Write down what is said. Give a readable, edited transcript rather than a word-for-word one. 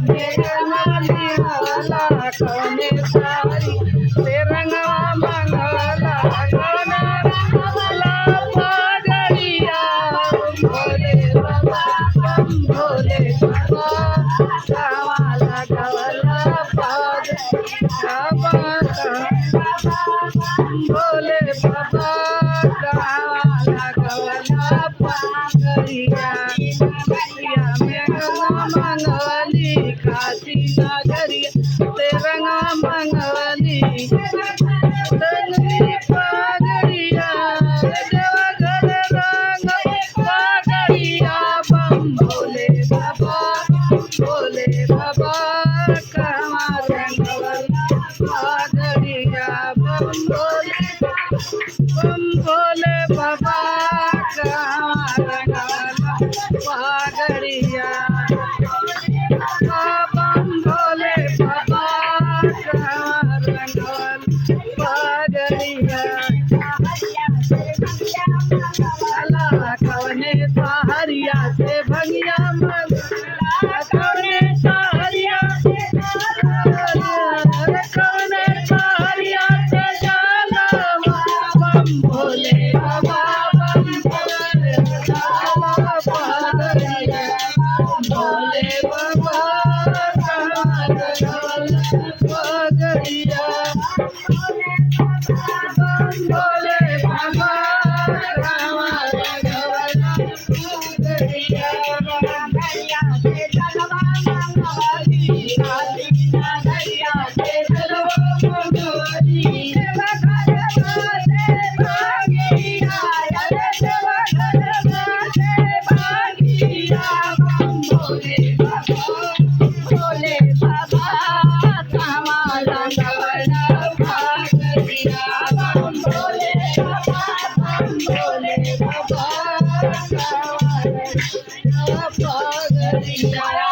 निघाला कवने सारी ते रंगवा मंगला कवना रंगला पगड़िया भोले बाबा भोले बाबा कावाला कवला पग भोले बाबा कावाला कवला पगड़िया मंगली काशी नगरिया ते रंगा मंगली पगड़िया देवघर रंग पगड़िया बम भोले बाबा कमा रंगवला पगड़िया बम भोले बाबा कमा रंगवला पगड़िया बम भोले बाबा कमा रंगवला पगड़िया अला कवने सहारिया से भंगिया कवने सहारिया से जाला बम भोले बाबा बम भोले बाबा पगड़िया भोले बाबा पगड़िया भोले बाबा भोले बाबा कमाला कवला पगड़िया बम भोले बाबा कमाला पगड़िया